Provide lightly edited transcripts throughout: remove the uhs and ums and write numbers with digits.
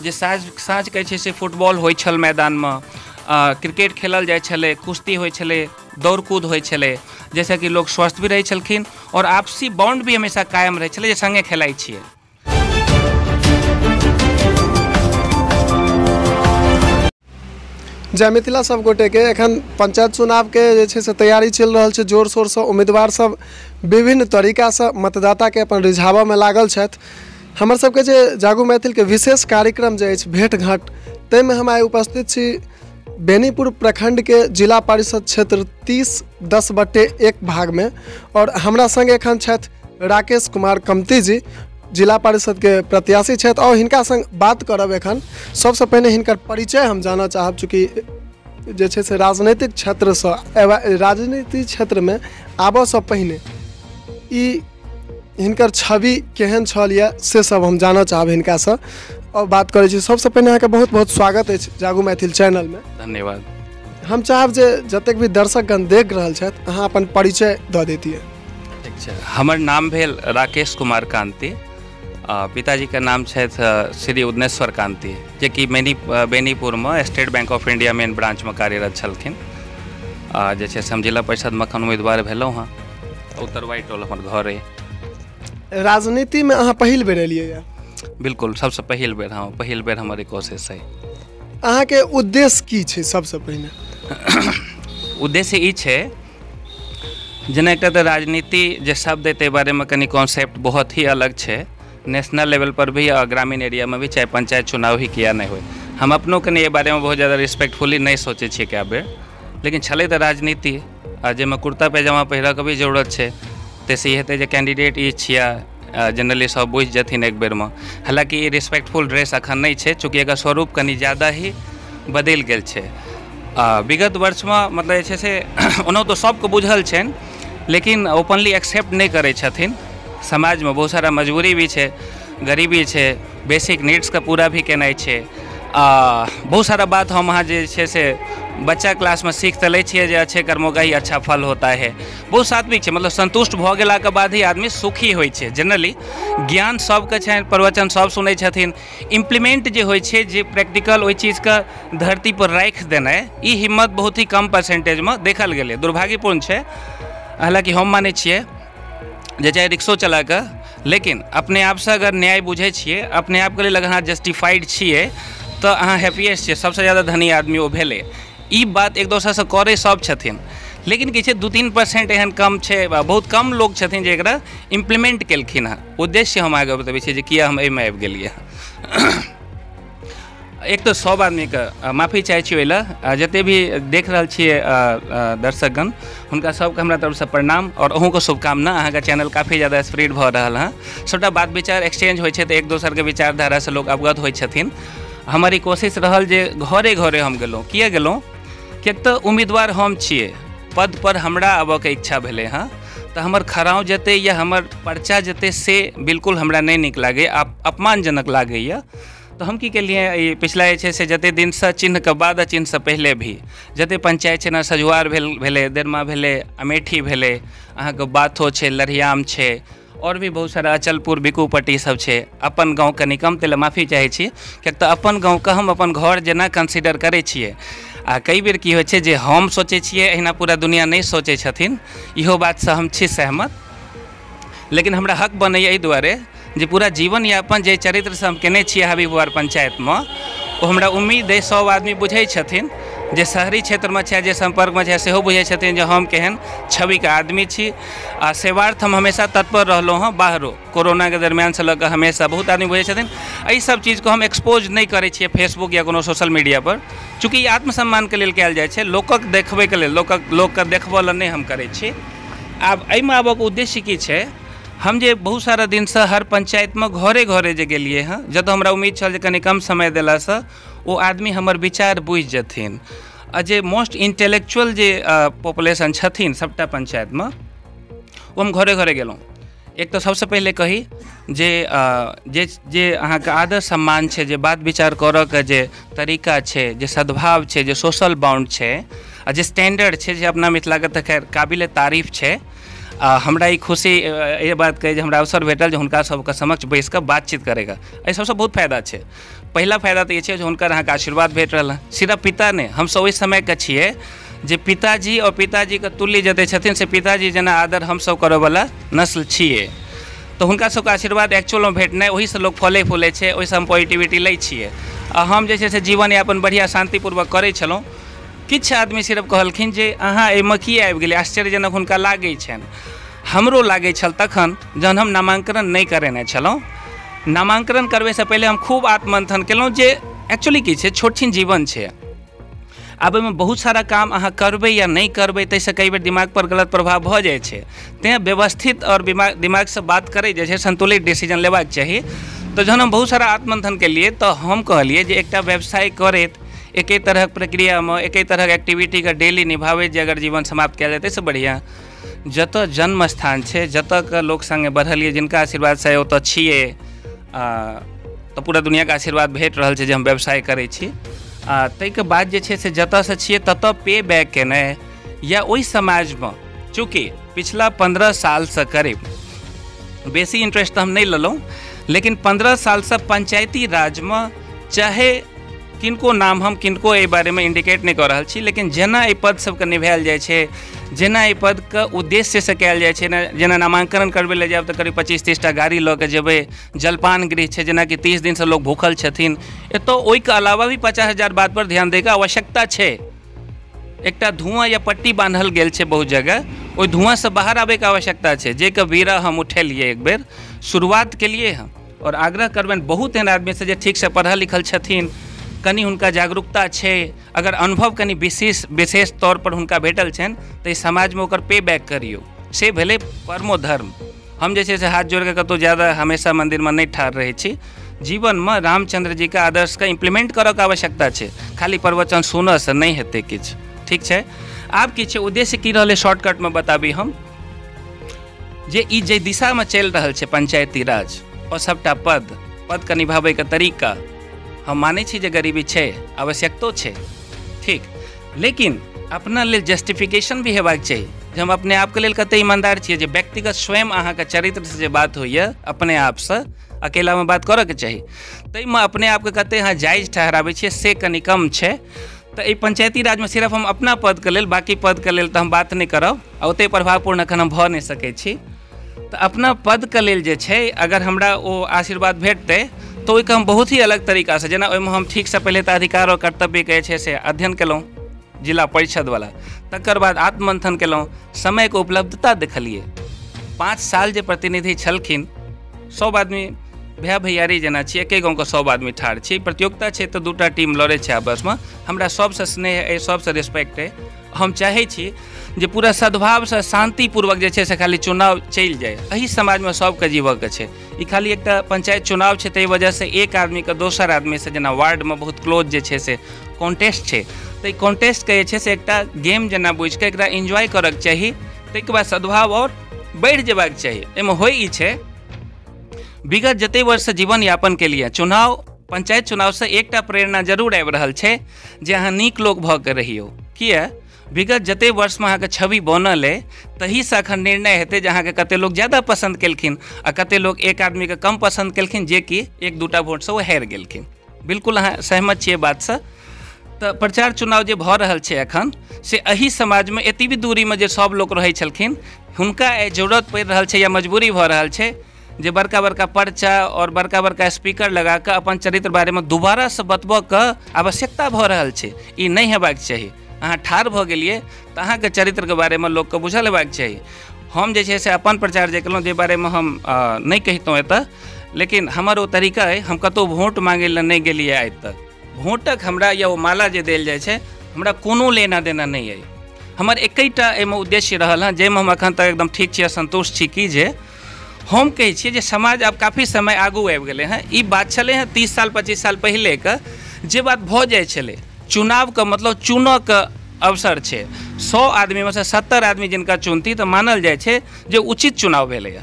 जे साँझके छै से फुटबॉल होइ छल मैदानमे, क्रिकेट खेलल जाइ छलै, कुश्ती होइ छलै, दौड़ कूद होइ छलै, जैसे कि लोग स्वस्थ भी रहै छलखिन और आपसी बॉन्ड भी हमेशा कायम रहै छलै जे संगे खेलाइ छियै। जय मिथिला सब गोटे के। एखन पंचायत चुनाव के जे छै से तैयारी चल रहल छै जोर शोर से। उम्मीदवार सब विभिन्न तरीका से मतदाता के अपन रिझाबऽ में लागल छथि। हमर सबके जे जागू मैथिल के विशेष कार्यक्रम जे अछि भेंट घाट, ताहिमे हम आइ उपस्थित छी बेनीपुर प्रखंड के जिला परिषद क्षेत्र 30/10 भाग में। और हमरा संग एखन छथि राकेश कुमार कमती जी, जिला परिषद के प्रत्याशी छथि और हिनका संग बात करब। एखन सबसे पहिने हिनकर परिचय हम जानना चाहब, चूँकि जे छै से राजनीतिक क्षेत्र से राजनीतिक क्षेत्र में आबऽ से पहिने ई हिनकर छवि केहन छल या से सब हम जानना चाहब हिनका से और बात करै छी। सबसे पहिने अहाँके बहुत बहुत स्वागत अछि जागू मैथिल चैनल में। धन्यवाद। हम चाहब जे जतेक भी दर्शकगण देख रहल छथि अहाँ अपन परिचय दऽ दैतियै। ठीक छै, हमर नाम भेल राकेश कुमार कांति, पिताजी के नाम छथि श्री उदनेश्वर कांति, जे कि बेनीपुर में state bank of India main branch में कार्यरत छलखिन। जे छै से हम जिला परिषद में एखन उम्मीदवार भेलहुँ हँ। उत्तरवाई टोल हमर घर अइ। राजनीति में अहाँ पहिल बेर एलियै यऽ? बिल्कुल, सबसे पहिल बेर। हाँ, पहिल बेर हमर ई कोशिश है। अहाँ के उद्देश्य की छै सबसे पहिने? उद्देश्य ई छै, जेना एकटा तऽ राजनीति जे शब्द है ताहि बारे में कनी कॉन्सेप्ट बहुत ही अलग छै। नेशनल लेवल पर भी और ग्रामीण एरिया में भी, चाहे पंचायत चुनाव ही किया नहीं हो, हम अपनों के ये बारे में बहुत ज़्यादा रिस्पेक्टफुली नहीं सोचे छिए क्या बेर, लेकिन छलै तऽ राजनीति जाहिमे कुर्ता पैजामा पहिरऽ के भी जरूरत छै। तैसे ई हेतै जे कैंडिडेट ई छिया जनरली सब बुझि जेथिन एक बेर में। हालांकि ई रिस्पेक्टफुल ड्रेस अखन नहीं छै, चूँकि एकर स्वरूप कनी ज़्यादा ही बदलि गेल छै। विगत वर्ष में मतलब जे छै से ओना तो सबके बुझल छनि, लेकिन ओपनली एक्सेप्ट नहीं करै छथिन। समाज में बहुत सारा मजबूरी भी है, गरीबी है, बेसिक नीड्स का पूरा भी केनाइ छै। बहुत सारा बात हम अहाँ जे छै से बच्चा क्लास में सीख तऽ लै छियै जे अच्छे कर्मों का ही अच्छा फल होता है। बहुत सात्विक है, मतलब संतुष्ट भऽ गेलाके बाद ही आदमी सुखी होइ छै। जनरली ज्ञान सबके छनि, प्रवचन सब सुनै छथिन, इम्प्लीमेंट जे होइ छै, जे प्रैक्टिकल ओहि चीजके धरती पर राखि देनाइ, ई हिम्मत बहुत ही कम परसेंटेज में देखल गेलै। दुर्भाग्यपूर्ण छै। हालांकि हम मानै छियै जे चाहे रिक्शो चला के, लेकिन अपने आप से अगर न्याय बुझे छिए, अपने आप के लिए अगर अहाँ जस्टिफाइड छिए, तो अहाँ हैप्पीएस्ट छिए, सबसे ज़्यादा धनी आदमी वो भेले। ई बात एक दोसर से करे सब छथिन, लेकिन कि छै 2-3% एहन कम छै, बहुत कम लोग छथिन जे एकरा इम्प्लीमेंट केलखिन हँ। उद्देश्य हम आगे बतबै छियै जे किया हम एहिमे आबि गेलियै। एक तो सब आदमी के माफ़ी चाहे छी ओहि लए, जते भी देख रहल छियै दर्शकगण, हुनका सबके हमरा तरफ से प्रणाम और अहूँके शुभकामना। अहाँके चैनल काफ़ी ज़्यादा स्प्रेड भऽ रहल हँ। सबटा बात विचार एक्सचेंज होइ छै तऽ एक दोसर के विचारधारा से लोग अवगत होइ छथिन। हमारी कोशिश रहल जे घरे घरे हम गेलहुँ। किया गेलहुँ? किएक तऽ उम्मीदवार हम छियै, पद पर हमरा आबऽ के इच्छा भेलै हँ। तऽ हमर खराव जते या हमर पर्चा जते से बिल्कुल हमरा नहीं नीक लागैए, अपमानजनक लागैए। तो हम की केलिए, पिछला जे छै से जते दिन से चिन्ह के बाद चिन्ह से पहले भी जते पंचायत छै ना, सजुआर भेले, देरमा भेले, अमेठी भेले, अहाँके बाथो छै, लरियाम छै, और भी बहुत सारा अचलपुर बिकुपट्टी सब छै। अपन गाँव कनि कम तेल माफ़ी चाहे छी, किएक तऽ अपन गाँव के हम अपन घर जेना कंसिडर करै छियै। आ कई बेर की होइ छै जे हम सोचै छियै, अहिना पूरा दुनिया नहीं सोचै छथिन। इहो बात से हम छी सहमत, लेकिन हमरा हक बनैए एहि दुआरे जे पूरा जीवन यापन जे चरित्र से हम केने छियै हबीबवार पंचायत में, वो हमरा उम्मीद है सब आदमी बुझै छथिन। जे शहरी क्षेत्र में छै, जे संपर्क में छै, सेहो बुझै छथिन जे हम केहन छवि के आदमी छी। आ सेवार्थ हम हमेशा तत्पर रहलहुँ हँ, बाहरो कोरोना के दरमियान से लऽ कऽ हमेशा बहुत आदमी बुझै छथिन। एहि सब चीज़ को हम एक्सपोज नहीं करै छियै फेसबुक या कोनो सोशल मीडिया पर, चूँकि ई आत्मसम्मान के लेल कयल जाइ छै, लोकक देखबै के लेल, लोकके देखबऽ लेल नहीं हम करै छी। आब एहिमे आबऽ के उद्देश्य की छै, हम जे बहुत सारा दिन से हर पंचायत में घरे घरे जे गेलिए हैं, जब हमरा उम्मीद छल जे कनि कम समय देला से वो आदमी हमर विचार बुझि जेथिन। आ जे मोस्ट इंटेलेक्चुअल जे पॉपुलेशन छथिन सबटा पंचायत में, वो हम घरे घरे गेलहुँ। एक तो सबसे पहले कही जे अहाँके आदर सम्मान छै, जे बात विचार करऽ के जे तरीका छै, जे सद्भाव छै, जे सोशल बाउंड छै, आ जे स्टैंडर्ड छै, जे अपना मिथिला के तऽ खैर काबिले तारीफ छै। हमरा ई खुशी ये बात कहे जे हमरा अवसर भेटल जे हुनका सबके समक्ष बैस कऽ बातचीत करेगा। एहि सबसँ बहुत फायदा छै। पहिला फायदा तऽ ये छै जे हुनकर अहाँके आशीर्वाद भेट रहल। सिर्फ पिता नहि, हमसब ओहि समयके छिए जे पिताजी और पिताजीके तुल्य जते छथिन से पिताजी जेना आदर हमसब करयवला नस्ल छिए। तऽ हुनका सबके आशीर्वाद एक्चुअलमे भेटनाइ, ओहिसँ लोक फले फूलै छै, ओहिसँ हम पॉजिटिविटी लै छिए। आ हम जे छै से जीवन यापन बढ़िया शांतिपूर्वक करै छलहुँ। किछु आदमी सिर्फ कहलखिन जे अहाँ एहिमे की आबि गेलै, आश्चर्यजनक हुनका लागै छनि। हमरो लागै छल तखन जहन हम नामांकन नहि करेने छलहुँ। नामांकन करबैसँ पहिले हम खूब आत्ममंथन केलहुँ जे एक्चुअली की छै, छोट छिन जीवन छै। आब एहिमे बहुत सारा काम अहाँ करबै या नहीं करबै ताहिसँ कई बेर दिमाग पर गलत प्रभाव भऽ जाइ छै। तेँ व्यवस्थित और दिमागसँ बात करै जे छै, संतुलित डिसीजन लेबाक चाही। तऽ जहन हम बहुत सारा आत्ममंथन केलिए तऽ हम कहलिए जे एकटा व्यवसाय करैत एके तरहक प्रक्रियामे एके तरहक एक्टिविटीके डेली निभाबैत जे अगर जीवन समाप्त कयल जेतै से बढ़िया। जतऽ जन्म स्थान छै, जतऽके लोक संगे बढ़लिए, जिनका आशीर्वादसँ ओतऽ छिए, तऽ पूरा दुनियाके आशीर्वाद भेट रहल छै जे हम व्यवसाय करै छी। ताहिके बाद जे छै से जतऽसँ छिए ततऽ पे बैक केनाइ या ओहि समाजमे, चूँकि पिछला 15 सालसँ करीब, बेसी इंटरेस्ट तऽ हम नहीं लेलहुँ, लेकिन 15 सालसँ पंचायती राजमे चाहे किनको नाम हम किनको एहि बारेमे इंडिकेट नहीं कऽ रहल छी, लेकिन जेना एहि पद सबके निभायल जाइ छै, जेना एहि पदके उद्देश्यसँ कयल जाइ छै, जेना नामांकन करबै लए जायब तऽ करीब 25-30 टा गाड़ी लऽ कऽ जेबै, जलपान गृह छै जेनाकि 30 दिनसँ लोक भूखल छथिन, एतऽ ओहिके अलावा भी 50,000 बात पर ध्यान दैके आवश्यकता छै। एकटा धुआं या पट्टी बान्हल गेल छै बहुत जगह, ओहि धुआंसँ बाहर आबैके आवश्यकता छै, जाहिके बीड़ा हम उठेलिए, एक बेर शुरुआत केलिए हम। और आग्रह करबनि बहुत एहन आदमीसँ जे ठीकसँ पढ़ल लिखल छथिन, कनि हुनका जागरूकता छै, अगर अनुभव कनि विशेष तौर पर हुनका भेटल छनि तऽ समाजमे ओकर पे बैक करियौ। से भेलै परमो धर्म। हम जे छै से हाथ जोड़ कऽ कतहु ज़्यादा हमेशा मन्दिरमे नहीं ठाढ़ रहै छी। जीवनमे रामचंद्र जी के आदर्शके इम्प्लीमेंट करऽके आवश्यकता छै, खाली प्रवचन सुनऽसँ नहीं हेतै किछु। ठीक छै। आब की छै, उद्देश्य की रहलै शॉर्टकटमे बताबी हम, जे ई जे दिशामे चलि रहल छै पंचायती राज और सबटा पदके निभाबैके तरीका, हम मानै छी जे गरीबी छै, आवश्यकतो छै, ठीक, लेकिन अपना लेल जस्टिफिकेशन भी हेबाक चाही जे हम अपने आपके लेल कते ईमानदार छियै। जे व्यक्तिगत स्वयं अहाँके चरित्रसँ जे बात होइए, अपने आपसँ अकेलामे बात करऽके चाही, ताहिमे अपने आपके कते अहाँ जायज ठहराबै छियै से कनि कम छै। तऽ ई पंचायती राजमे सिर्फ हम अपना पदके लेल, बाकी पदके लेल तऽ हम बात नहीं करब, आ ओतेक प्रभावपूर्ण एखन हम भऽ नहीं सकै छी। तऽ अपना पदके लेल जे छै, अगर हमरा ओ आशीर्वाद भेटतै तो ओहिके हम बहुत ही अलग तरीकासँ, जेना ओहिमे हम ठीकसँ पहिले तऽ अधिकार और कर्तव्यके जे छै से अध्ययन केलहुँ जिला परिषदवला, तकर बाद आत्ममंथन केलहुँ, समयके उपलब्धता देखलिए। 5 साल जे प्रतिनिधि छलखिन, 100 आदमी भाय भैयारी जेना छी, एके गाँवके 100 आदमी ठाढ़ छी, प्रतियोगिता छै तऽ 2टा टीम लड़ै छै आपसमे। हमरा सबसँ स्नेह अइ, सबसँ रिस्पेक्ट अइ। हम चाहै छी जे पूरा सद्भावसँ शांतिपूर्वक जे छै से खाली चुनाव चलि जाए। एहि समाजमे सबके जीवऽके छै। ई खाली एकटा पंचायत चुनाव छै, ताहि वजहसँ एक आदमीके दोसर आदमीसँ, जेना वार्डमे बहुत क्लोज जे छै से कॉन्टेस्ट छै, तऽ ई कॉन्टेस्टके जे छै से एकटा गेम जेना बुझि कऽ एकरा एन्जॉय करऽके चाही। ताहिके बाद सद्भाव और बढ़ि जेबाक चाही। एहिमे होइ ई छै, विगत जतेक वर्षसँ जीवन यापन केलिए, चुनाव पंचायत चुनावसँ एकटा प्रेरणा जरूर आबि रहल छै जे अहाँ नीक लोक भऽ कऽ रहियौ। किया विगत जतेक वर्षमे अहाँके छवि बनल अइ, तहीसँ एखन निर्णय हेतै जे अहाँके कतेक लोक ज़्यादा पसन्द केलखिन आ कतेक लोक एक आदमीके कम पसन्द केलखिन, जे कि 1-2टा वोटसँ ओ हारि गेलखिन। बिल्कुल अहाँ सहमत छियै बातसँ। तऽ प्रचार चुनाव जे भऽ रहल छै एखन, से एहि समाजमे एतबी दूरीमे जे सब लोक रहै छलखिन, हुनका आइ जरूरत पड़ि रहल छै या मजबूरी भऽ रहल छै जे बड़का बड़का पर्चा और बड़का बड़का स्पीकर लगा कऽ अपन चरित्र बारेमे दोबारासँ बतबऽके आवश्यकता भऽ रहल छै। ई नहीं हेबाक चाही। अहाँ ठाढ़ भऽ गेलिए तऽ अहाँके चरित्रके बारेमे लोकके बुझल हेबाक चाही। हम जे छै से अपन प्रचार जे केलहुँ, जे बारेमे हम नहीं कहितहुँ एतऽ, लेकिन हमर ओ तरीका अइ, हम कतहु वोट मांगै लए नहीं गेलिए आइ तक। वोटक हमरा या ओ माला जे देल जाइ छै, हमरा कोनो लेना देना नहीं अइ। हमर एकैटा एहिमे उद्देश्य रहल हँ, जाहिमे हम एखन तक एकदम ठीक छी, संतुष्ट छी, कि जे हम कहै छियै जे समाज आब काफ़ी समय आगू आबि गेलै हँ। ई बात छलै हँ 30 साल 25 साल पहिलेके, जे बात भऽ जाइ छलै। चुनावके मतलब चुनऽके अवसर छै। 100 आदमीमे सँ 70 आदमी जिनका चुनती तऽ मानल जाइ छै जे उचित चुनाव भेलैए।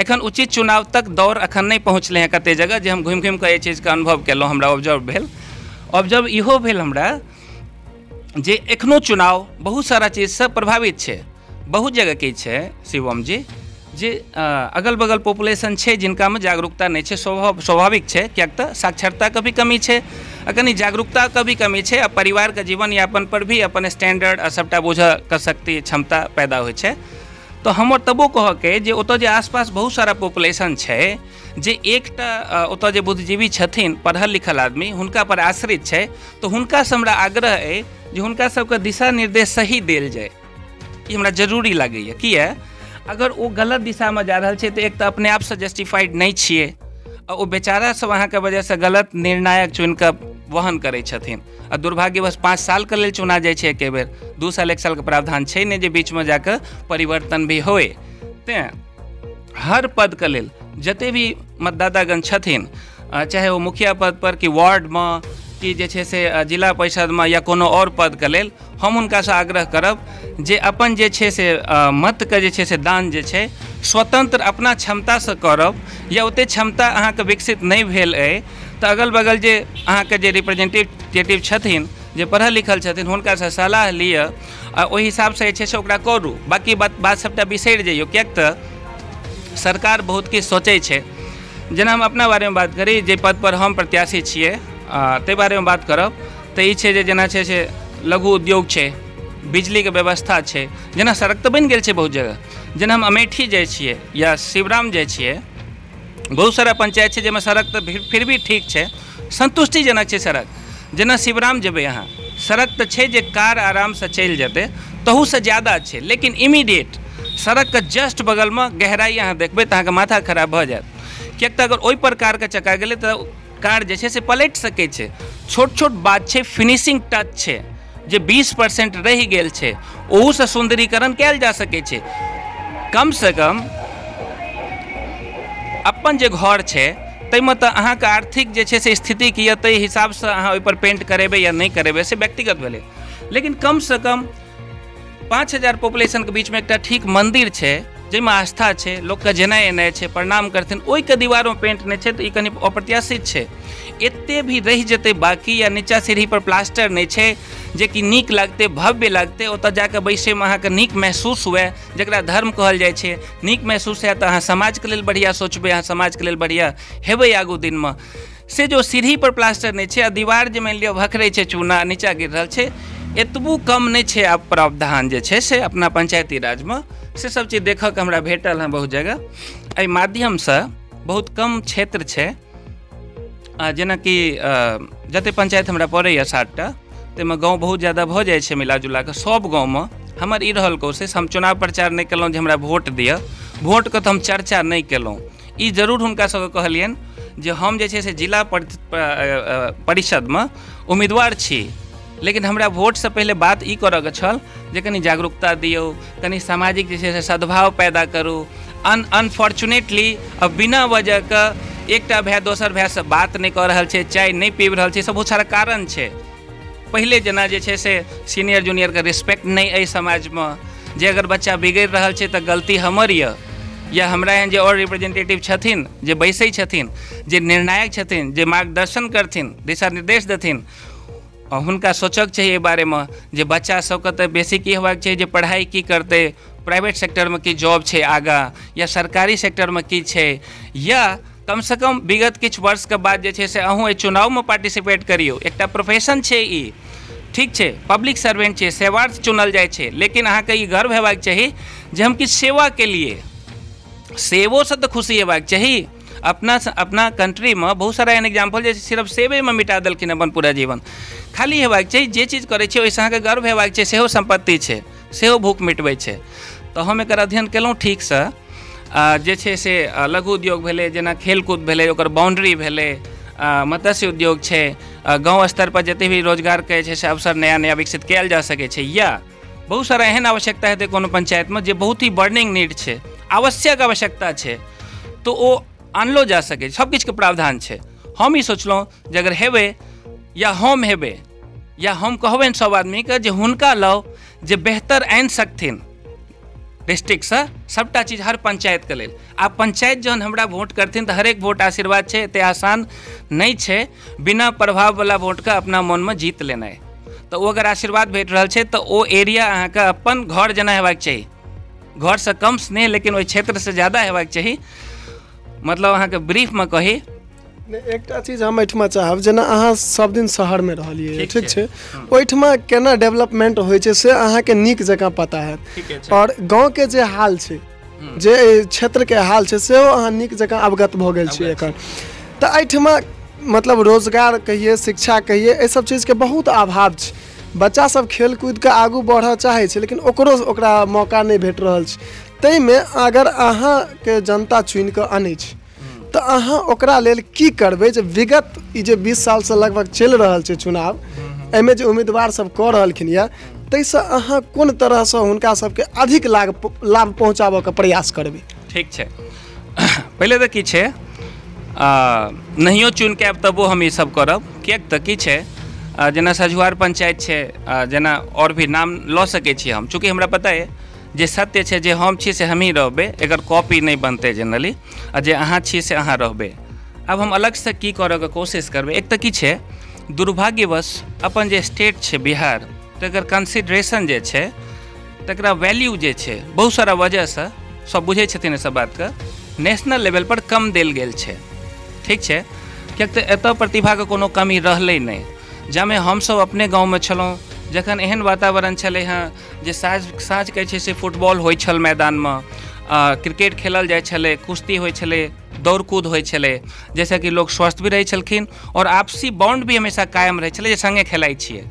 एखन उचित चुनाव तक दौर एखन नहीं पहुँचलै हैं कतेक जगह, जे हम घुमि घुमि कऽ एहि चीजके अनुभव केलहुँ, हमरा ऑब्जर्व भेल। ऑब्जर्व इहो भेल हमरा जे एखनो चुनाव बहुत सारा चीजसँ प्रभावित छै। बहुत जगह की छै शिवम जी जे अगल बगल पॉपुलेशन छै जिनका में जागरूकता नहीं छै, स्वाभाविक छै, क्या तो साक्षरता के भी कमी छै आ कनी जागरूकता के भी कमी छै आ परिवार के जीवन यापन पर भी अपन स्टैंडर्ड आ सबटा बुझ के शक्ति क्षमता पैदा होइ छै। तो हमर तबो कह के जे ओतऽ जे आसपास बहुत सारा पॉपुलेशन छै जे एकटा ओतऽ जे बुद्धिजीवी छथिन पढ़ल लिखल आदमी हुनका पर आश्रित छै, तो हुनका से हमरा आग्रह है जे हुनका सबके दिशा निर्देश सही देल जाए, ई हमरा जरूरी लागैए। किया अगर वो गलत दिशा में जा रहा है तो एक तो अपने आप से जस्टिफाइड नहीं छिए और वो बेचारा सब वहाँ के वजह से गलत निर्णायक चुन के वहन करे छथिन आ दुर्भाग्यवश 5 साल के लेल चुना जाए छै, एके बेर 2 साल 1 साल के प्रावधान छै नहीं जे बीच में जाकर परिवर्तन भी होए। तें हर पद के लेल जते भी मतदातागण छथिन, चाहे वो मुखिया पद पर कि वार्ड में कि जे छै से जिला परिषद में या कोनो और पद के लेल हम हुनका से आग्रह करब जे अपन जे छै से मत के जे छै से दान जे छै स्वतंत्र अपना क्षमता से करब, या ओते क्षमता अहाँके विकसित नहीं भेल है तो अगल बगल जे अहाँके जे रिप्रेजेंटेटिव छथिन जे पढ़ल लिखल छथिन हुनका से सलाह लिअ आ ओहि हिसाब से जे छै से ओकरा करू। बाकी बात सबटा बिसरि जइयो, किएक तऽ सरकार बहुत किछु सोचै छै। जेना हम अपना बारे में बात करी, जे पद पर हम प्रत्याशी छियै ताहि बारे में बात करब तो ई छै जे जेना छै से लघु उद्योग छै, बिजली के व्यवस्था छै, जेना सड़क तो बनि गेल छै बहुत जगह। जेना हम अमेठी जाइ छियै या शिवराम जाइ छियै, बहुत सारा पंचायत छै जाहिमे सड़क तो फिर भी ठीक छै, संतुष्टिजनक छै सड़क। जेना शिवराम जेबै अहाँ, सड़क तो छै जे कार आराम से चलि जेतै, तहू से ज़्यादा छै, लेकिन इमीडिएट सड़क के जस्ट बगल में गहराई अहाँ देखबै तो अहाँके माथा खराब भऽ जायत, किएक तऽ अगर ओहि पर कार के चका गेलै तो कार जे छै से पलटि सकै छै। छोट छोट बात छै, फिनिशिंग टच छै जे 20% रहि गेल छै, ओहू से सुंदरीकरण कयल जा सकै छै। कम से कम अपन जे घर छै ताहिमे तऽ अहाँके आर्थिक जे छै से स्थिति की यऽ ताहि हिसाबसँ अहाँ ओहि पर पेंट करेबै या नहीं करेबै से व्यक्तिगत भेलै, लेकिन कम से कम 5000 पॉपुलेशन के बीच में एकटा ठीक मंदिर छै जाहिमे आस्था छै, लोकके जेनाइ एनाइ छै, प्रणाम करथिन, ओहिके दीवारों पेंट नहीं छै तो ई कनि अप्रत्याशित छै। एते भी रहि जेतै बाकी, या नीचा सीढ़ी पर प्लास्टर नहीं छै जे कि नीक लगतै, भव्य लगतै, ओतऽ जाके बैसे में अहाँके नीक महसूस हुए, जकरा धर्म कहल जाइ छै, नीक महसूस है तो अहाँ समाज के लेल बढ़िया सोचबै, अहाँ समाज के लेल बढ़िया हेबै आगू दिन में। से जो सीढ़ी पर प्लास्टर नहीं छै आ दीवार जे मानि लिअ भखरै छै, चूना नीचा गिर रहल छै, एतबो कम नहीं छै आब प्रावधान जे छै से अपना पंचायती राज में, से सब चीज देखऽ के हमरा भेटल हैं बहुत जगह। एहि माध्यम से बहुत कम क्षेत्र छै, जेना कि जते पंचायत हमरा पड़ैए 60टा, ताहिमे गाँव बहुत ज़्यादा भऽ जाइ छै मिलाजुला कऽ। सब गाँवमे हमर ई रहल कोशिश, हम चुनाव प्रचार नहीं केलहुँ जे हमरा वोट दिअ, वोटके तऽ हम चर्चा नहीं केलहुँ। ई जरूर हुनका सबके कहलियनि जे हम जे छै से जिला परिषदमे उम्मीदवार छी, लेकिन हमरा वोट से पहले बात ई करऽके छल जे कनि जागरूकता दियौ, कनि सामाजिक जे छै से सद्भाव पैदा करू। अनफॉर्चुनेटली अब बिना वजह के एकटा भाई दोसर भाई से बात नहीं कर रहल छै, चाय नहीं पीब रहल छै, सब बहुत सारा कारण छै। पहले जना जे छै से सीनियर जूनियर के रिस्पेक्ट नहीं अइ समाज में, जे अगर बच्चा बिगड़ि रहल छै तऽ गलती हमर या हमरा एहन जे और रिप्रेजेंटेटिव छथिन जे बैसै छथिन, जे निर्णायक छथिन, जे मार्गदर्शन करथिन, दिशा निर्देश देथिन, हुनका सोचक चाहिए एहि बारे में जे बच्चा सबके तऽ बेसी की हेबाक चाहिए जे पढ़ाई की करतै, प्राइवेट सेक्टर में की जॉब छै आगा, या सरकारी सेक्टर में की छै, या कम से कम विगत किछु वर्ष के बाद जे छै से अहूँ एहि चुनाव में पार्टिसिपेट करियौ। एकटा प्रोफेशन छै ई, ठीक छै, पब्लिक सर्वेंट छै, सेवार्थ चुनल जाइ छै, लेकिन अहाँके ई गर्व हेबाक चाही जे हम किछु सेवा के लिए, सेवो से तो खुशी हेबाक चाही। अपना कंट्री में बहुत सारा एहन एग्जाम्पल जे सिर्फ सेवे में मिटा देलखिन अपन पूरा जीवन। खाली हेबाक चाही जे चीज करै छै ओहिसँ अहाँके गर्व हेबाक छै, सेहो संपत्ति छै, सेहो भूख मिटबै छै। तो हम एकर अध्ययन केलहुँ ठीकसँ, जे छै से लघु उद्योग भेलै, जेना खेलकूद भेलै, ओकर बाउंड्री भेलै, मत्स्य उद्योग छै, गाँव स्तर पर जते भी रोजगार के जे छै से अवसर नया नया विकसित कयल जा सकै छै, या बहुत सारा एहन आवश्यकता हेतै कोनो पंचायत में जे बहुत ही बर्निंग नीड छै, आवश्यक आवश्यकता छै, तो ओ आनलो जा सकै, सब किछु के प्रावधान छै। हम ई सोचलहुँ जे अगर हेबै या हम हेबै या हम कहबनि सब आदमी के जे हुनका लाउ जे बेहतर आनि सकथिन डिस्ट्रिक्ट से सबटा चीज हर पंचायत के लेल। आ पंचायत जहन हमरा वोट करथिन तऽ हरेक वोट आशीर्वाद छै, एते आसान नहीं छै बिना प्रभाव वाला वोट के अपना मन में जीत लेनाइ। तो अगर आशीर्वाद भेट रहल छै तो ओ एरिया अहाँके अपन घर जेना हेबाक चाही, घर से कम स्नेह लेकिन ओहि क्षेत्र से ज़्यादा हेबाक चाही। मतलब अहाँके ब्रीफ में कही एकटा चीज हम एहिठमा चाहब, जेना अहाँ सब दिन शहर में रहलियै, ठीक छै, हम्म। ओहिठमा केना डेवलपमेंट होइ छै से अहाँके नीक जकाँ पता हैत, और गाँव के जे हाल छै, जे क्षेत्र के हाल छै सेहो अहाँ नीक जकाँ अवगत भऽ गेल छी एखन। तऽ एहिठमा मतलब रोजगार कहिए, शिक्षा कहिए, एहि सब चीज के बहुत अभाव छै। बच्चा सब खेल कूद के आगू बढ़ऽ चाहै छै लेकिन ओकरा मौका नहीं भेट रहल छै। ताहिमे अगर अहाँ के जनता चुनि कऽ आनै छै तऽ अहाँ ओकरा लेल की करबै? जे विगत ई जे 20 साल से लगभग चलि रहल छै चुनाव, एहिमे जे उम्मीदवार सब कऽ रहलखिन यऽ, ताहिसँ अहाँ कोन तरहसँ हुनका सबके अधिक लाभ पहुँचाबऽके प्रयास करबै? ठीक छै। पहिले तऽ की छै, नहियो चुनि के आब तबो हम ई सब करब। किएक तऽ की छै, जेना सजुआर पंचायत छै, जेना और भी नाम लऽ सकै छी हम, चूँकि हमरा पता है जे सत्य छै, जे हम छी से हमही रहबै, एकर कॉपी नहीं बनतै जनरली, आ जे अहाँ छी से अहाँ रहबै। अब हम अलग से की करऽके कोशिश करबै। एक तऽ की छै, दुर्भाग्यवश अपन जे स्टेट छै बिहार, तकर कंसिडरेशन जे छै, तकरा वैल्यू जे छै, बहुत सारा वजहसँ सब बुझै छथिन ई सब बातके, नेशनल लेवल पर कम देल गेल छै। ठीक छै, किएक तऽ एतऽ प्रतिभाके कोनो कमी रहलै नहि। जामे हमसब अपने गाँवमे छलहुँ, जखन एहन वातावरण छलै हँ जे साँझ कहै छै से फुटबॉल होइ छल मैदानमे, क्रिकेट खेलल जाइ छलै, कुश्ती होइ छलै, दौड़ कूद होइ छलै, जैसे कि लोग स्वस्थ भी रहै छलखिन और आपसी बॉन्ड भी हमेशा कायम रहै छलै, जे सङ्गे खेलाइ छियै।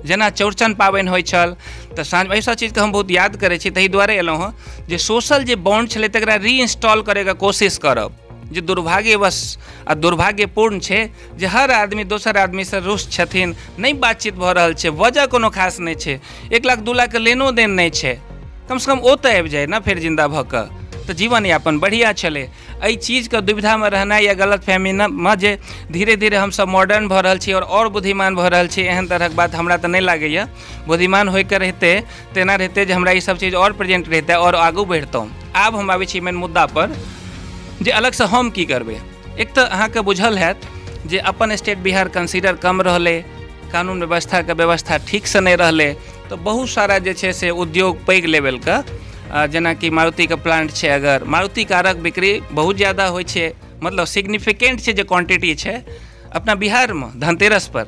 जेना चौड़चन पाबनि होइ छल तऽ साँझ, एहि सब चीजके हम बहुत याद करै छी, ताहि दुआरे एलहुँ हँ जे सोशल जे बॉन्ड छलै तकरा रीइंस्टॉल करैके कोशिश करब। जे दुर्भाग्यवश आ दुर्भाग्यपूर्ण छै जे हर आदमी दोसर आदमीसँ रुष्ट छथिन, नहीं बातचीत भऽ रहल छै, वजह कोनो खास नहीं छै, 1 लाख 2 लाख लेनो देन नहीं छै, कमसँ कम ओ तऽ आबि जाए ना फेर जिंदा भऽ कऽ, तऽ जीवन यापन बढ़िया छलै। एहि चीजके दुविधामे रहनाइ या गलतफहमीमे जे धीरे धीरे हमसब मॉडर्न भऽ रहल छी और बुद्धिमान भऽ रहल छी, एहन तरहक बात हमरा तऽ नहीं लागैए। बुद्धिमान होइके रहिते तेना रहिते जे हमरा ई सब चीज और प्रेजेंट रहितै और आगू बढ़ितहुँ। आब हम आबै छी मेन मुद्दा पर, जे अलगसँ हम की करबै। एक तऽ अहाँके बुझल हैत जे अपन स्टेट बिहार कंसीडर कम रहलै, कानून व्यवस्था ठीकसँ नहीं रहलै, तऽ बहुत सारा जे छै से उद्योग पैघ लेवलके, जेनाकि मारुतिके प्लांट छै, अगर मारुति कारक बिक्री बहुत ज़्यादा होइ छै, मतलब सिग्निफिकेंट छै जे क्वांटिटी छै अपना बिहारमे। धनतेरस पर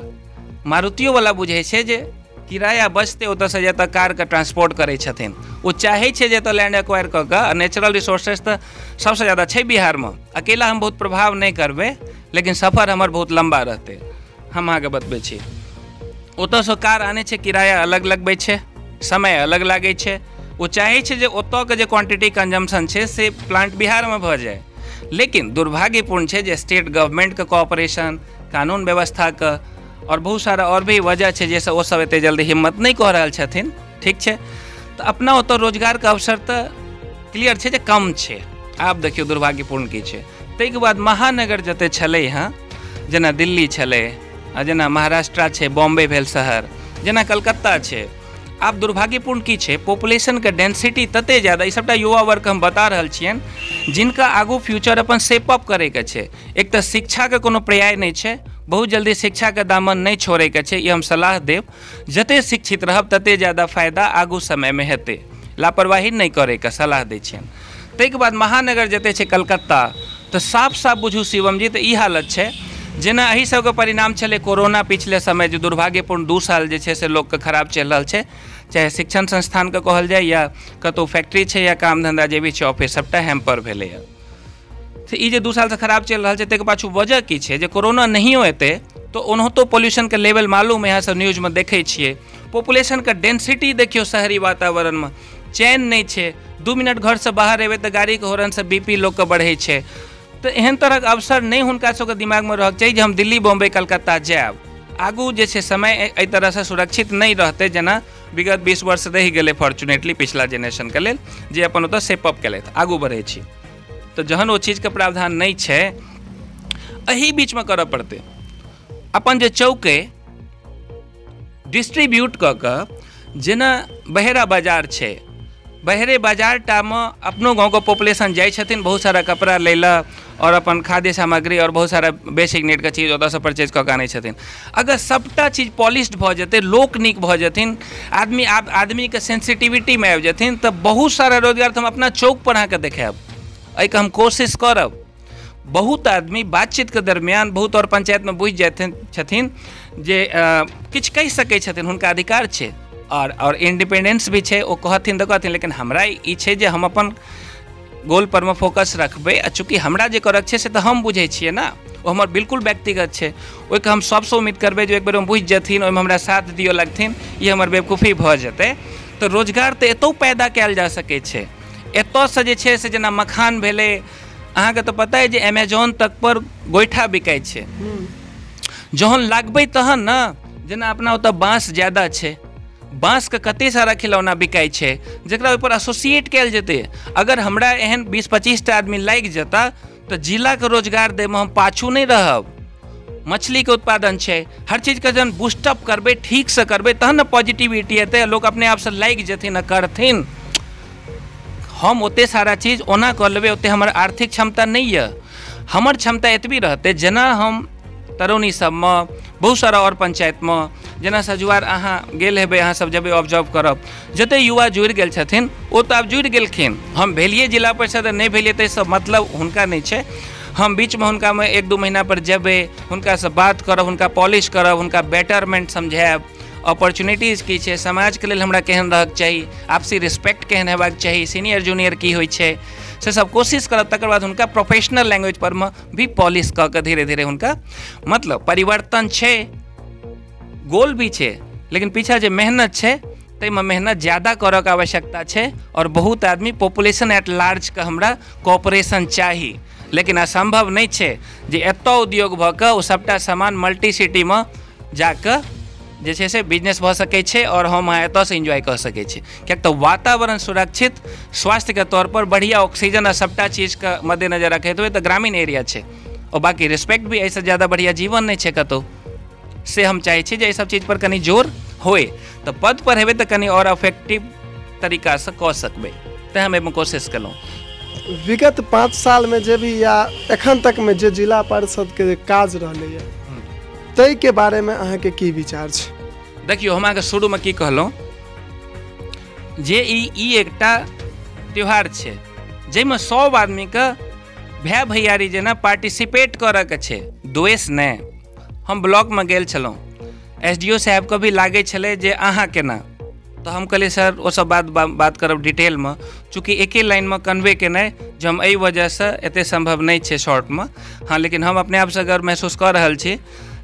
मारुतियोवला बुझै छै जे किराया बचतै ओतऽसँ जतऽ कारके ट्रांसपोर्ट करै छथिन, ओ चाहै छै जे एतऽ लैंड एक्वायर कऽ कऽ, नेचुरल रिसोर्सेज तऽ सबसँ ज़्यादा छै बिहारमे। अकेला हम बहुत प्रभाव नहीं करबै, लेकिन सफ़र हमर बहुत लम्बा रहतै। हम अहाँके बतबै छी, ओतऽसँ कार आनै छै, किराया अलग लगबै छै, समय अलग लागै छै। ओ चाहै छै जे ओतऽके जे क्वांटिटी कंजम्पशन छै से प्लांट बिहारमे भऽ जाए, लेकिन दुर्भाग्यपूर्ण छै जे स्टेट गवर्नमेंटके कोऑपरेशन, कानून व्यवस्थाके और बहुत सारा और भी वजह छै जाहिसँ ओ सब एते जल्दी हिम्मत नहीं कऽ रहल छथिन। ठीक छै, तऽ अपना ओतऽ रोजगारके अवसर तऽ क्लियर छै जे कम छै। आब देखियौ दुर्भाग्यपूर्ण की छै। ताहिके बाद महानगर जते छलै हँ, जेना दिल्ली छलै, आ जेना महाराष्ट्र छै, बॉम्बे भेल शहर, जेना कलकत्ता छै, आब दुर्भाग्यपूर्ण की छै, पॉपुलेशनके डेंसिटी तते ज़्यादा, ई सबटा युवा वर्ग हम बता रहल छियनि जिनका आगू फ्यूचर अपन सेप अप करैके छै। एक तऽ शिक्षाके कोनो पर्याय नहीं छै, बहुत जल्दी शिक्षाके दामन नहीं छोड़ैके छै, ई हम सलाह देब। जते शिक्षित रहब तते ज़्यादा फायदा आगू समयमे हेतै, लापरवाही नहीं करैके सलाह दै छियनि। ताहिके बाद महानगर जते छै कलकत्ता, तऽ साफ साफ बुझू शिवम जी, तऽ ई हालत छै जेना एही सबके परिणाम छलै कोरोना पिछले समय, जे दुर्भाग्यपूर्ण 2 साल जे छै से लोकके खराब चलि रहल छै, चाहे शिक्षण संस्थानके कहल जाए या कतहु फैक्ट्री छै या काम धंधा जे भी छै ऑफिस, सबटा हैम्पर भेलैए। तऽ ई जे 2 सालसँ खराब चलि रहल छै, ताहिके पाछू वजह की छै, जे कोरोना नहियो एतै तऽ ओनाहितो पोल्यूशनके लेवल मालूम यहाँ सब न्यूजमे देखै छियै। पॉपुलेशनके डेंसिटी देखियौ शहरी वातावरणमे, चैन नहीं छै, 2 मिनट घरसँ बाहर एबै तऽ गाड़ीके हॉर्नसँ BP लोकके बढ़ै छै। तऽ एहन तरहक अवसर नहीं हुनका सबके दिमागमे रहक चाही जे हम दिल्ली बॉम्बे कलकत्ता जायब। आगू जे छै समय एहि तरहसँ सुरक्षित नहीं रहतै जेना विगत 20 वर्ष रहि गेलै फॉर्चुनेटली पिछला जेनरेशनके लेल, जे अपन ओतऽ सेप अप केलथि, आगू बढ़ै छी। तऽ जहन ओ चीजके प्रावधान नहीं छै, एही बीचमे करऽ पड़तै। अपन जे चौके डिस्ट्रीब्यूट कऽ कऽ, जेना बहेरा बाजार छै, बहरे बाजार टा में अपनो गाँव के पॉपुलेशन जाइ छथिन बहुत सारा कपड़ा ले ला और अपन खाद्य सामग्री और बहुत सारा बेसिक नीड के चीज ओतऽ से परचेज कऽ के आनै छथिन। अगर सबटा चीज पॉलिश्ड भऽ जेतै, लोक नीक भऽ जेथिन, आदमी के सेंसिटिविटी में आबि जेथिन, तऽ बहुत सारा रोजगार तऽ हम अपना चौक पर अहाँके देखायब। एहिके हम कोशिश करब। बहुत आदमी बातचीत के दरमियान बहुत और पंचायत में बुझि जाते छथिन जे किछु कहि सकै छथिन, हुनका अधिकार छै और इंडिपेंडेंस भी छै, ओ कहथिन तऽ कहथिन। लेकिन हमरा ई छै जे हम अपन गोल पर में फोकस रखबै। चूँकि हमरा जे करक छै से तऽ हम बुझै छियै ना, ओ हमर बिल्कुल व्यक्तिगत छै। ओहिके हम सबसँ उम्मीद करबै जे एक बेर हम बुझि जेथिन, ओहिमे हमरा साथ दिअ लगथिन, ई हमर बेवकूफ़ी भऽ जेतै। तऽ रोजगार तऽ एतौ पैदा कयल जा सकै छै। एतऽसँ जे छै से जेना मखान भेलै, अहाँके तऽ पता है जे अमेजोन तक पर गोइठा बिकाइ छै। जहन लागबै तहन ना, जेना अपना ओतऽ बाँस ज्यादा छै, बाँस के कते सारा खिलौना बिकाइ छै जकरा ओहिपर एसोसिएट कयल जेतै। अगर हमरा एहन 20-25 टा आदमी लागि जेता तऽ जिलाके रोजगार दैमे हम पाछू नहीं रहब। मछली के उत्पादन छै, हर चीज के जहन बूस्टअप करबै, ठीक से करबै, तहन ना पॉजिटिविटी एतै, लोग अपने आप से लागि जेथिन आ करथिन। हम ओते सारा चीज ओना कऽ लेबै, ओते हमर आर्थिक क्षमता नहीं है। हमर क्षमता एतबी रहतै जेना हम तरौनी सबमे, बहुत सारा और पंचायत में, जेना सजुआर अहाँ गेल हेबै, अहाँ सब जेबै ऑब्जर्व करब, जते युवा जुड़ि गेल छथिन ओ तऽ आब जुड़ि गेलखिन। हम भेलिए जिला परिषद नहीं भेलिए ताहिसँ मतलब हुनका नहीं छै। हम बीच में हुनका में 1-2 महीना पर जेबै, हुनका से बात करब, हुनका पॉलिश करब, हुनका बेटरमेंट समझायब, अपॉर्चुनिटीज की छै, समाज के लेल हमरा केहन रहक चाही, आपसी रिस्पेक्ट केहन हेबाक चाही, सीनियर जूनियर की होइ छै, से सब कोशिश करब। तकर बाद हुनका प्रोफेशनल लैंग्वेज पर में भी पॉलिश कऽ के धीरे धीरे हुनका मतलब परिवर्तन छै, गोल भी छै, लेकिन पीछा जे मेहनत छै ताहिमे मेहनत ज़्यादा करऽ के आवश्यकता छै। और बहुत आदमी पॉपुलेशन एट लार्ज के हमरा कोऑपरेशन चाही, लेकिन असंभव नहीं छै जे एतऽ उद्योग भऽ कऽ ओ सबटा सामान मल्टी सिटी में जाकऽ जे छै से बिजनेस भऽ सकै छै और हम अहाँ एतऽसँ एंजॉय कऽ सकै छी। किएक तऽ वातावरण सुरक्षित, स्वास्थ्य के तौर पर बढ़िया ऑक्सीजन आ सबटा चीज के मद्देनजर रखैत हुए तऽ ग्रामीण एरिया छै, और बाकी रिस्पेक्ट भी एहिसँ ज़्यादा बढ़िया जीवन नहीं छै कतहु। से हम चाहै छी जे एहि सब चीज पर कनी जोर होए, तऽ पद पर हेबै तऽ कनी और इफेक्टिव तरीका से कऽ सकबै। तेँ हम एहिमे कोशिश केलहुँ। विगत 5 साल में जे भी या एखन तक में जे जिला परिषद के काज रहलै ताहि के बारे में अहाँके की विचार छै? देखियो, हम अहाँके शुरू में की कहलहुँ जे ई एकटा त्यौहार छै जाहिमे सब आदमी के भाय भैयारी जेना पार्टिसिपेट करऽ के छै, द्वेष नहि। हम ब्लॉक में गेल छलहुँ, SDO साहब के भी लागे छलै जे अहाँ केना, तो हम कहलिए सर वो सब बात करब डिटेल में, चूँकि एके लाइन में कन्वे केनाइ जो हम एहि वजह से एते संभव नहीं छै शॉर्ट में। हाँ, लेकिन हम अपने आप से गर्व महसूस कऽ रहल छी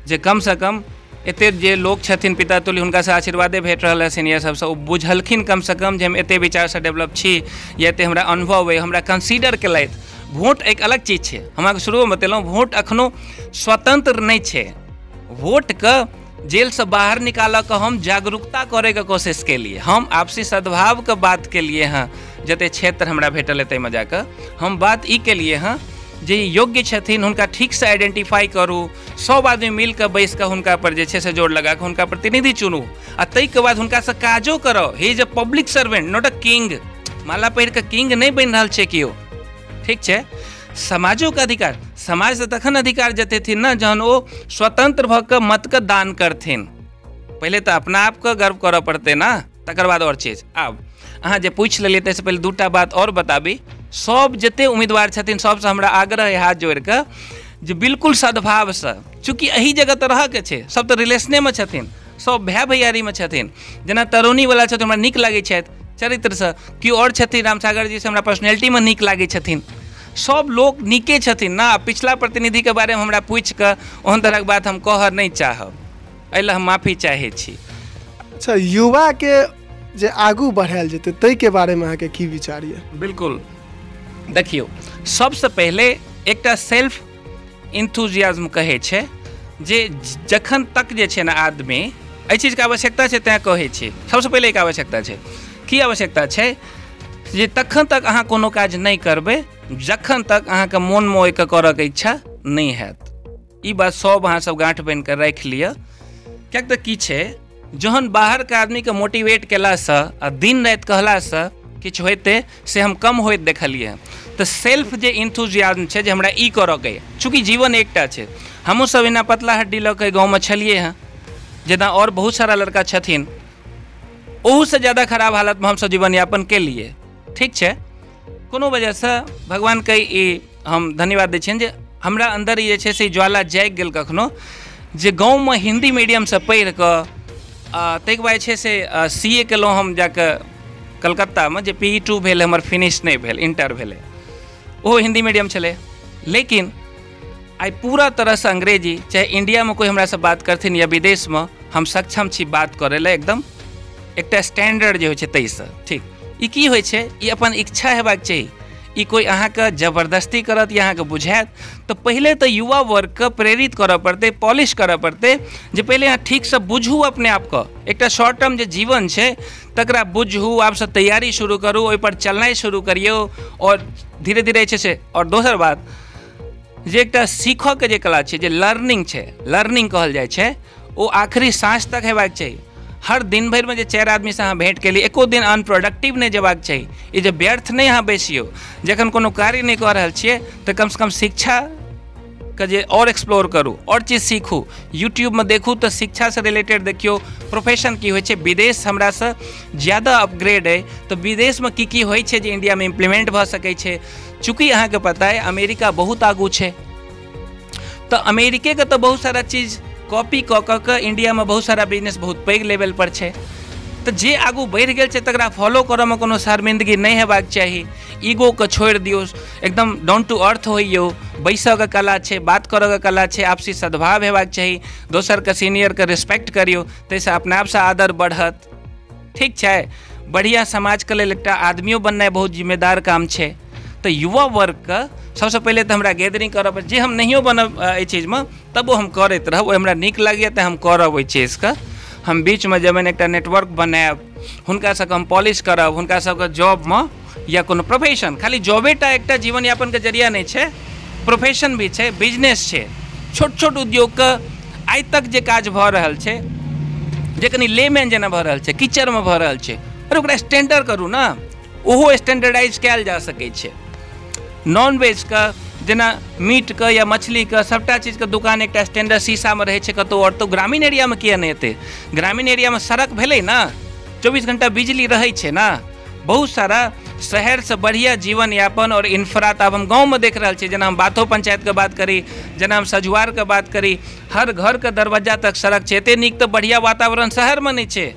जे कम से कम एते जे लोग छथिन पिता तुल्य, हुनका से आशीर्वादे भेट रहल है सीनियर सबसे, ओ बुझलखिन कम से कम जे हम एते विचार से डेवलप छी या एते हमरा अनुभव है, हमरा कंसीडर केलथि। वोट एक अलग चीज छै, हम अहाँके शुरू में बतेलहुँ, वोट अखनो स्वतंत्र नहीं छै। वोट के जेल से बाहर निकालऽ के हम जागरूकता करे के कोशिश केलिए, हम आपसी सद्भाव के बात केलिए हैं, जते क्षेत्र हमरा भेटल है ताहिमे जाकऽ हम बात ई केलिए हैं जे योग्य छथिन हुनका ठीक से आइडेंटिफाई करू, सब आदमी मिल के बैस के हुनका पर जे छै से जोर लगा के हुनका प्रतिनिधि चुनू, आ ताहिके बाद हुनका से काजो करो। He is a public servant, not a king. माला पहिर के किंग नहीं बनि रहल छै केओ, ठीक छै। समाजो के अधिकार, समाज से तखन अधिकार जतेथिन ना जहन ओ स्वतंत्र भऽ कऽ मत के दान करथिन। पहले तऽ अपना आप के गर्व करऽ पड़तै ना, तकर बाद और चीज। आब अहाँ जे पूछि लेलियै ताहिसँ पहिले 2टा बात और बताबी। सब जते उम्मीदवार छथिन सबसँ हमरा आग्रह है हाथ जोड़ि कऽ जे बिल्कुल सद्भावसँ, चूँकि एही जगह तऽ रहऽके छै, सब तऽ रिलेशनेमे छथिन, सब भाय भैयारीमे छथिन। जेना तरौनीवला छथिन हमरा नीक लागै छथि चरित्रसँ, केओ आओर छथिन रामसागर जी से हमरा पर्सनैलिटीमे नीक लागै छथिन, सब लोग नीके छथिन ना। पिछला प्रतिनिधि के बारे में हमरा पूछि कऽ ओहन तरहक बात हम कहऽ नहीं चाहब, एहि लए हम माफी चाहै छी। अच्छा, युवा के जे आगू बढ़ायल जेतै ताहि के बारे में अहाँके की विचार यऽ? बिल्कुल, देखियौ, सबसँ पहिले एकटा सेल्फ इंथुजियाज्म कहै छै जे जखन तक जे छै ना आदमी एहि चीजके आवश्यकता छै, तेँ कहै छी। सबसँ पहिले एक आवश्यकता छै, की आवश्यकता छै जे तखन तक अहाँ कोनो काज नहीं करबै जखन तक अहाँके मोनमे ओहिके करऽके इच्छा नहीं हैत। ई बात सब अहाँ सब गाँठ बान्हि कऽ राखि लिअ। किएक तऽ की छै, जहन बाहरके आदमीके मोटिवेट केलासँ आ दिन राति कहलासँ किछु होइते से हम कम होइत देखलिए। तो सेल्फ जे इंथुजियाज्म छै जे हमरा ई करऽके चूँकि जीवन एकटा छै, हमहूँ सब एना पतला हड्डी लऽ के गाँवमे छलिए हँ, जेना और बहुत सारा लड़का छथिन, ओहूसँ ज़्यादा खराब हालतमे हमसब जीवनयापन केलिए। ठीक छै, कोनो वजहसँ भगवानके ई हम धन्यवाद दै छियनि जे हमरा अन्दर ई जे छै से ज्वाला जागि गेल कखनो, जे गाँवमे हिंदी मीडियमसँ पढ़ि कऽ ताहिके बाद छै से CA केलहुँ हम जाकऽ कलकत्तामे, जे PE2 भेल हमर फिनिश नहि भेल, इंटर भेलै, ओहो हिंदी मीडियम छलै। लेकिन आइ पूरा तरहसँ अंग्रेजी, चाहे इंडियामे कोइ हमरासँ बात करथिन या विदेशमे, हम सक्षम छी बात करै लए, एकदम एकटा स्टैंडर्ड जे होइ छै ताहिसँ। ठीक, ई की होइ छै, ई अपन इच्छा हेबाक चाही, ई कोई अहाँके जबरदस्ती करत या अहाँके बुझायत। तऽ पहिले तऽ युवा वर्गके प्रेरित करऽ पड़तै, पॉलिश करऽ पड़तै, जे पहिले अहाँ ठीकसँ बुझू अपने आपके, एकटा शॉर्ट टर्म जे जीवन छै तकरा बुझू, आपसँ तैयारी शुरू करू, ओहिपर चलनाइ शुरू करियौ, और धीरे धीरे छै से। और दोसर बात, जे एकटा सीखऽके जे कला छै, जे लर्निंग छै, लर्निंग कहल जाइ छै, ओ आखिरी साँझ तक हेबाक चाही। हर दिन भरि में जे 4 आदमी से अहाँ भेंट केली, एको दिन अनप्रोडक्टिव नहीं जेबाक चाहिए। ये जे व्यर्थ नहीं अहाँ बैसियो, जखन कोनो कार्य नहीं कऽ रहल छियै तऽ कम से कम शिक्षा के जे और एक्सप्लोर करू, और चीज सीखू, यूट्यूब में देखू तऽ शिक्षा से रिलेटेड देखियो, प्रोफेशन की होइ छै। विदेश हमरा से ज़्यादा अपग्रेड है, तो विदेश में की होइ छै जे इंडिया में इम्प्लीमेंट भऽ सकै छै। चूँकि अहाँके पता है अमेरिका बहुत आगू छै, तो अमेरिके के तो बहुत सारा चीज कॉपी कऽ कऽ इंडिया में बहुत सारा बिजनेस बहुत पैघ लेवल पर छै। तो जे आगू बढ़ि गेल छै तकरा फॉलो करऽ में कोनो शर्मिंदगी नहीं हेबाक चाही। ईगो के छोड़ि दियौ, एकदम डाउन टू अर्थ होइयो, बैसऽ के कला छै, बात करऽ के कला छै, आपसी सद्भाव हेबाक चाही, दोसर के सीनियर के रिस्पेक्ट करियो, ताहिसँ अपने आप से आदर बढ़त। ठीक छै, बढ़िया समाज के लेल एकटा आदमियो बननाइ बहुत जिम्मेदार काम छै। तो युवा वर्ग के सबसे पहले तो हमरा गैदरिंग करब, जे हम नहियो बनब एहि चीज में तबो हम करैत रहब, ओ हमरा नीक लागैए तऽ हम करब ओहि चीज के। हम बीच में जब एकटा नेटवर्क बनायब, हुनका सबके हम पॉलिश करब, हुनका सबके जॉब में या कोनो प्रोफेशन, खाली जॉबेटा एकटा जीवन यापन के जरिया नहीं छै, प्रोफेशन भी छै, बिजनेस छै, छोट छोट उद्योग के आइ तक जे काज भऽ रहल छै, जे कनि लेमैन जेना भऽ रहल छै, कीचड़ में भऽ रहल छै, अरे ओकरा स्टैंडर्ड करू ना, ओहो स्टैंडर्डाइज कयल जा सकै छै। नॉन वेज का जेना मीट का या मछली का सबटा चीज का दुकान एकटा स्टैंडर्ड शीशा में रहे छै कतौ, और तो ग्रामीण एरिया में किया नहीं हेतै? ग्रामीण एरिया में सड़क भेलै ना, 24 घंटा बिजली रहै छै ना, बहुत सारा शहर से बढ़िया जीवन यापन और इंफ्रा तो अब हम गाँव में देख रहा छे। जेना हम बाथो पंचायत के बात करी, जेना हम सजुआर के बात करी, हर घर के दरवाजा तक सड़क छै। एते नीक तो बढ़िया वातावरण शहर में नहीं छै,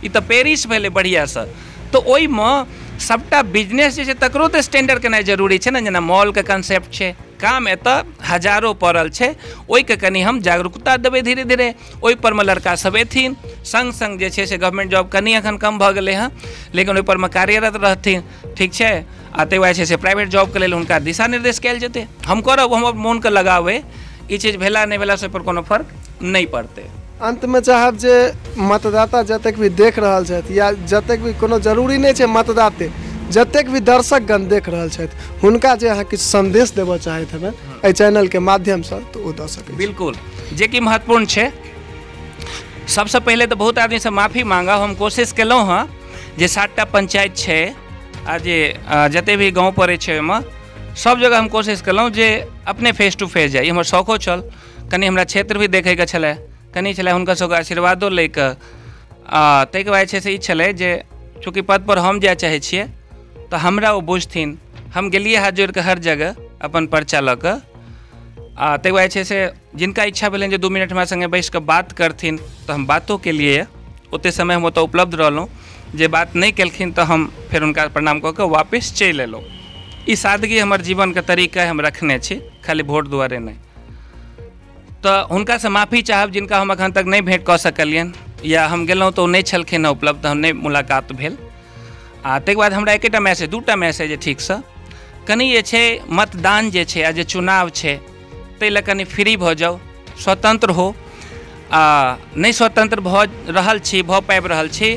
ई तो पेरिस भेलै बढ़िया से। तो ओहि में सबटा बिजनेस जे छै तकरो तो स्टैंडर्ड केनाइ जरूरी छै ना। जेना मॉल के कंसेप्ट छै, काम एतऽ हजारों पड़ल छै, ओहि के कनी हम जागरूकता देबै धीरे धीरे, ओहि पर में लड़का सब एथिन, संग संग जे छै से गवर्नमेंट जॉब कनी एखन कम भऽ गेलै हँ, लेकिन ओहि पर में कार्यरत रहथिन। ठीक छै, आ ताहि वजह से प्राइवेट जॉब के लेल हुनका दिशा निर्देश कयल जेतै। हम करब, हम मोन के लगाबै, ई चीज भेला नहीं भेला से पर कोनो फर्क नहीं पड़तै। अंत में चाहब जे मतदाता जतेक भी देख रहल छथि, या जतेक भी कोनो जरूरी नहीं छै मतदाते, जतेक भी दर्शकगण देख रहल छथि, हुनका जे अहाँ किछु संदेश देबऽ चाहैत हेबै एहि चैनल के माध्यम से, तो ओ दऽ सकै। बिल्कुल, जे कि महत्वपूर्ण छै। सबसे पहले तो बहुत आदमी से माफी मांगा, हम कोशिश केलहुँ हँ जे 7टा पंचायत छै आ जे जते भी गाँव पड़ै छै ओहिमे सब जगह हम कोशिश केलहुँ जे अपने फेस टू फेस जाई। हमर शौको छल, कनि हमरा क्षेत्र भी देखैके छलै, कनि छलै हुनकर सबके आशीर्वादो लैके। ताहिके बाद छै से ई छलै जे चूँकि पद पर हम जाय चाहै छियै तऽ हमरा ओ बुझथिन। हम गेलियै हाथ जोड़ि कऽ हर जगह अपन पर्चा लऽ कऽ, आ ताहिके बाद छै से जिनका इच्छा भेलनि जे 2 मिनट हमरा संगे बैस कऽ बात करथिन तऽ हम बातो केलियै। ओतेक समय हम ओतऽ उपलब्ध रहलहुँ, जे बात नहीं केलखिन तऽ हम फेर हुनका प्रणाम कऽ कऽ वापस चलि एलहुँ। ई सादगी हमर जीवन के तरीका हम रखने छी, खाली वोट दुआरे नहीं। तऽ हुनका से माफ़ी चाहब जिनका हम अखन तक नहीं भेंट कऽ सकलियनि, या हम गेलहुँ तऽ ओ नहीं छलखिन उपलब्ध, हम नहीं मुलाकात भेल। आ ताहिके बाद हमरा एकेटा मैसेज, 2टा मैसेज ठीकसँ, कनि जे छै मतदान जे छै आ जे चुनाव छै ताहि लए कनि फ्री भऽ जाउ, स्वतंत्र हो। नहीं स्वतंत्र भऽ रहल छी, भऽ पाबि रहल छी,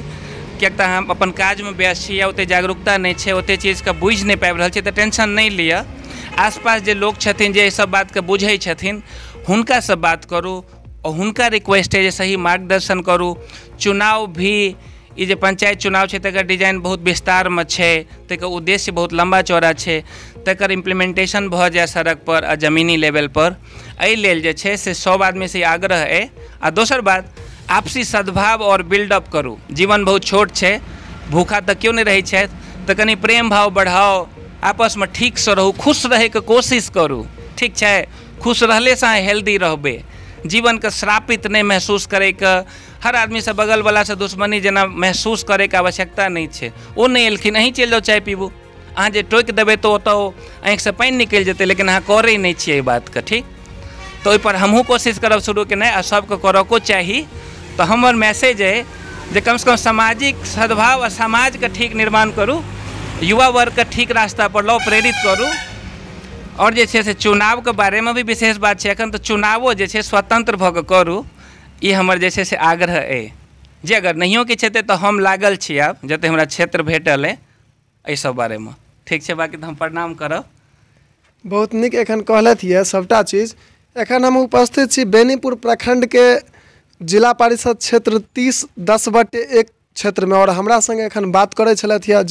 किएक तऽ हम अपन काजमे व्यस्त छी, या ओतेक जागरूकता नहीं छै, ओतेक चीजके बुझि नहीं पाबि रहल छी, तऽ टेंशन नहीं लिअ। आसपास जे लोग छथिन जे सब बातके बुझै छथिन, हुनका से बात करू, और हुनका रिक्वेस्ट है जे सही मार्गदर्शन करू। चुनाव भी ई जे पंचायत चुनाव है तकर डिजाइन बहुत विस्तार में है, तकर उद्देश्य बहुत लंबा चौड़ा है, तकर इम्प्लीमेंटेशन भ जाए सड़क पर आ जमीनी लेवल पर। एहि लेल जे छै से सब आदमी से आग्रह है। आ दोसर बात, आपसी सद्भाव और बिल्डअप करू। जीवन बहुत छोट है, भूखा तो क्यों नहीं रही है, तो कनी प्रेम भाव बढ़ाओ, आपस में ठीक से रहू, खुश रहे के कोशिश करू। ठीक है, खुश रहले से हेल्दी रहबे, जीवन के श्रापित नहीं महसूस करे के, हर आदमी से बगल वाला से दुश्मनी जना महसूस करे के आवश्यकता नहीं है। वो नहीं एलखिन, अहीं चल जाओ चाय पीबू, अहाँ जे टोक देवे तो ओतऽ आँखि से पानि निकल जेतै, लेकिन अहाँ करे नहीं छियै बात के। ठीक, तो ओहि पर हमहूँ कोशिश करब शुरू के नहीं, आ सबके करको चाही। तो हमर मैसेज है जे कम से कम सामाजिक सद्भाव आ समाज के ठीक निर्माण करू, युवा वर्ग के ठीक रास्ता पर लाओ, प्रेरित करू। और जे छै से चुनाव के बारे में भी विशेष बात है, एखन तो चुनावो जे छै स्वतंत्र भऽ कऽ करू, ये हमर जे छै से आग्रह है। जे अगर नहियो किछु हेतै तऽ हम लागल छी आब, जते हमरा क्षेत्र भेटल है एहि सब बारे में। ठीक छै, बाकी तो हम प्रणाम करब। बहुत नीक एखन कहलथि है सबटा चीज। एखन हम उपस्थित छी बेनीपुर प्रखंड के जिला परिषद क्षेत्र 30/10 क्षेत्र में, और हमरा संगे एखन बात करै छलथि है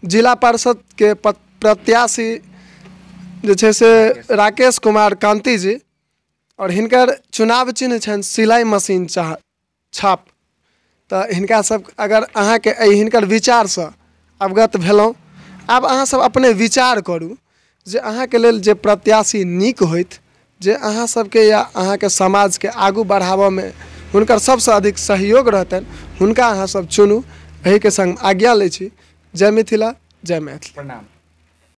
जिला परिषद के प्रत्याशी जे छै से राकेश कुमार कांति जी, और हिनकर चुनाव चिन्ह छनि सिलाई मशीन छाप। तो हिनका सब अगर अहाँ के हिनकर विचार से अवगत भेलहुँ, आब अहाँ सब अपने विचार करू जे अहाँ के लेल जे प्रत्याशी नीक होइत, जे अहाँ सबके या अहाँ के समाज के आगू बढ़ाबऽ में हुनकर सबसे अधिक सहयोग रहतनि, हुनका अहाँ सब चुनू। एहि के संग आज्ञा लै छी। जय मिथिला, जय मैथिली। प्रणाम।